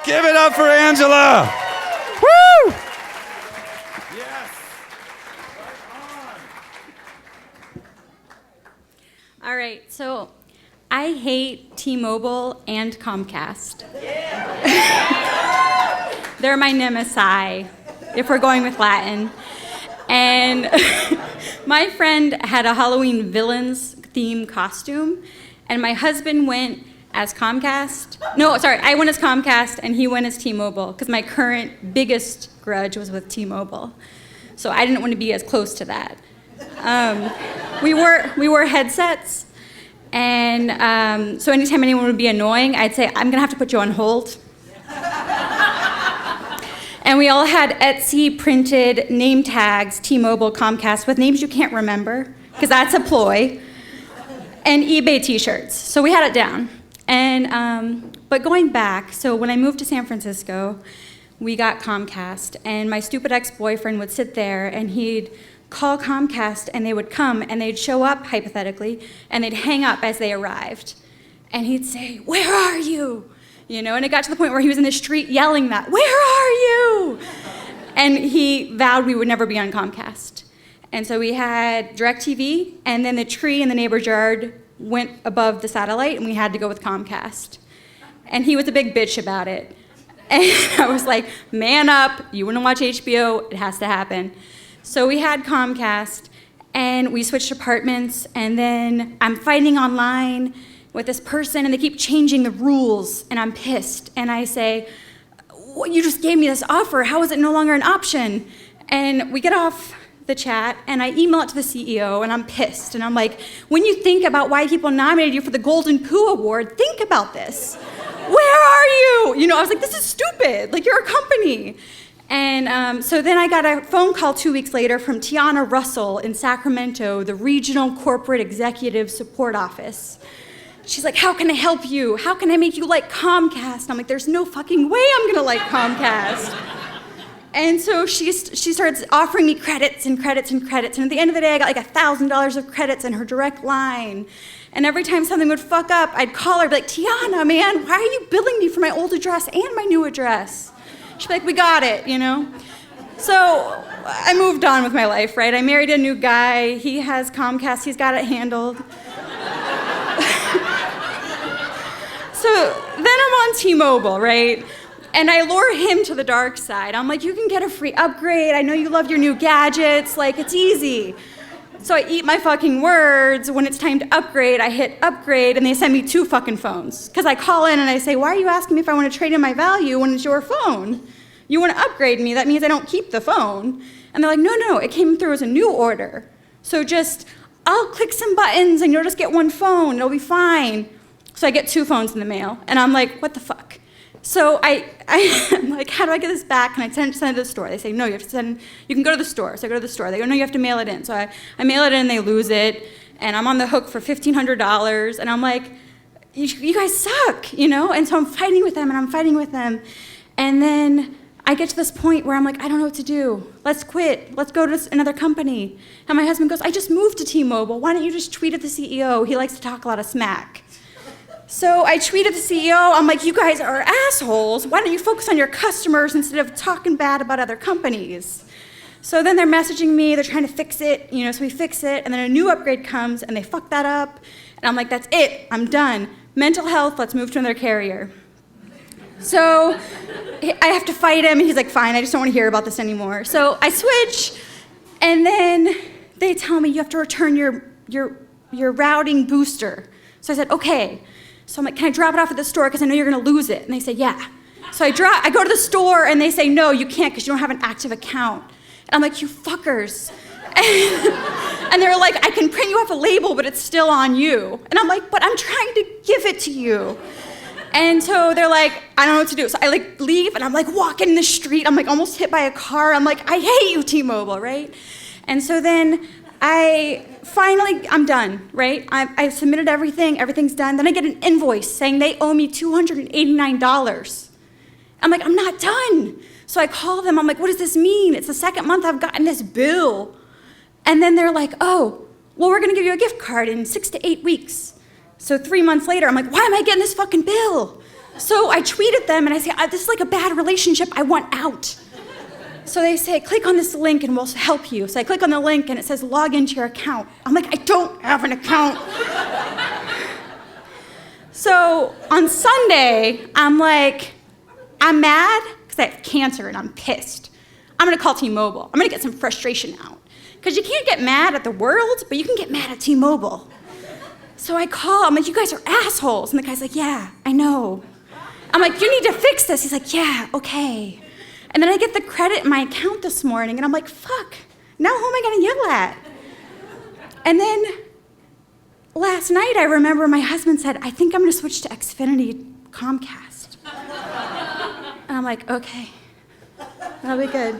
Give it up for Angela. Woo! Yes. All right, so I hate T-Mobile and Comcast. They're my nemesis, if we're going with Latin. And my friend had a Halloween villains theme costume, and my husband went as Comcast. No, sorry, I went as Comcast, and he went as T-Mobile, because my current biggest grudge was with T-Mobile. So I didn't want to be as close to that. We wore headsets, and so anytime anyone would be annoying, I'd say, I'm gonna have to put you on hold. And we all had Etsy printed name tags, T-Mobile, Comcast, with names you can't remember, because that's a ploy, and eBay t-shirts. So we had it down. And, but going back, so when I moved to San Francisco, we got Comcast, and my stupid ex-boyfriend would sit there, and he'd call Comcast, and they would come, and they'd show up, hypothetically, and they'd hang up as they arrived. And he'd say, "Where are you?" You know, and it got to the point where he was in the street yelling that, "Where are you?" And he vowed we would never be on Comcast. And so we had DirecTV, and then the tree in the neighbor's yard went above the satellite, and we had to go with Comcast. And he was a big bitch about it. And I was like, man up, you want to watch HBO, it has to happen. So we had Comcast, and we switched apartments, and then I'm fighting online with this person, and they keep changing the rules, and I'm pissed. And I say, well, you just gave me this offer, how is it no longer an option? And we get off the chat, and I email it to the CEO, and I'm pissed. And I'm like, when you think about why people nominated you for the Golden Poo Award, think about this. Where are you? You know, I was like, this is stupid. Like, you're a company. And so then I got a phone call 2 weeks later from Tiana Russell in Sacramento, the Regional Corporate Executive Support Office. She's like, how can I help you? How can I make you like Comcast? And I'm like, there's no fucking way I'm gonna like Comcast. And so she starts offering me credits and credits and credits. And at the end of the day, I got like $1,000 of credits in her direct line. And every time something would fuck up, I'd call her and be like, Tiana, man, why are you billing me for my old address and my new address? She'd be like, we got it, you know? So I moved on with my life, right? I married a new guy. He has Comcast. He's got it handled. So then I'm on T-Mobile, right? And I lure him to the dark side. I'm like, you can get a free upgrade. I know you love your new gadgets. Like, it's easy. So I eat my fucking words. When it's time to upgrade, I hit upgrade, and they send me 2 fucking phones. Because I call in and I say, why are you asking me if I want to trade in my value when it's your phone? You want to upgrade me, that means I don't keep the phone. And they're like, no, it came through as a new order. So I'll click some buttons and you'll just get 1 phone, it'll be fine. So I get 2 phones in the mail, and I'm like, what the fuck? So I'm like, how do I get this back? Can I send it to the store? They say, no, you can go to the store. So I go to the store. They go, no, you have to mail it in. So I mail it in, they lose it, and I'm on the hook for $1,500, and I'm like, you guys suck, you know? And so I'm fighting with them, and then I get to this point where I'm like, I don't know what to do. Let's quit. Let's go to another company. And my husband goes, I just moved to T-Mobile. Why don't you just tweet at the CEO? He likes to talk a lot of smack. So I tweeted the CEO, I'm like, you guys are assholes. Why don't you focus on your customers instead of talking bad about other companies? So then they're messaging me, they're trying to fix it, you know, so we fix it, and then a new upgrade comes, and they fuck that up, and I'm like, that's it, I'm done. Mental health, let's move to another carrier. So I have to fight him, and he's like, fine, I just don't want to hear about this anymore. So I switch, and then they tell me you have to return your routing booster. So I said, okay. So I'm like, can I drop it off at the store because I know you're gonna lose it? And they say, yeah. So I go to the store and they say, no, you can't because you don't have an active account. And I'm like, you fuckers. And they're like, I can print you off a label, but it's still on you. And I'm like, but I'm trying to give it to you. And so they're like, I don't know what to do. So I like leave and I'm like walking in the street. I'm like almost hit by a car. I'm like, I hate you, T-Mobile, right? And so then I'm done, right? I submitted everything, everything's done. Then I get an invoice saying they owe me $289. I'm like, I'm not done. So I call them, I'm like, what does this mean? It's the 2nd month I've gotten this bill. And then they're like, oh, well, we're gonna give you a gift card in 6 to 8 weeks. So 3 months later, I'm like, why am I getting this fucking bill? So I tweeted them and I say, this is like a bad relationship, I want out. So they say, click on this link and we'll help you. So I click on the link and it says, log into your account. I'm like, I don't have an account. So on Sunday, I'm like, I'm mad because I have cancer and I'm pissed. I'm gonna call T-Mobile. I'm gonna get some frustration out. Because you can't get mad at the world, but you can get mad at T-Mobile. So I call, I'm like, you guys are assholes. And the guy's like, yeah, I know. I'm like, you need to fix this. He's like, yeah, okay. And then I get the credit in my account this morning, and I'm like, fuck, now who am I gonna yell at? And then last night, I remember my husband said, I think I'm gonna switch to Xfinity Comcast. And I'm like, okay, that'll be good.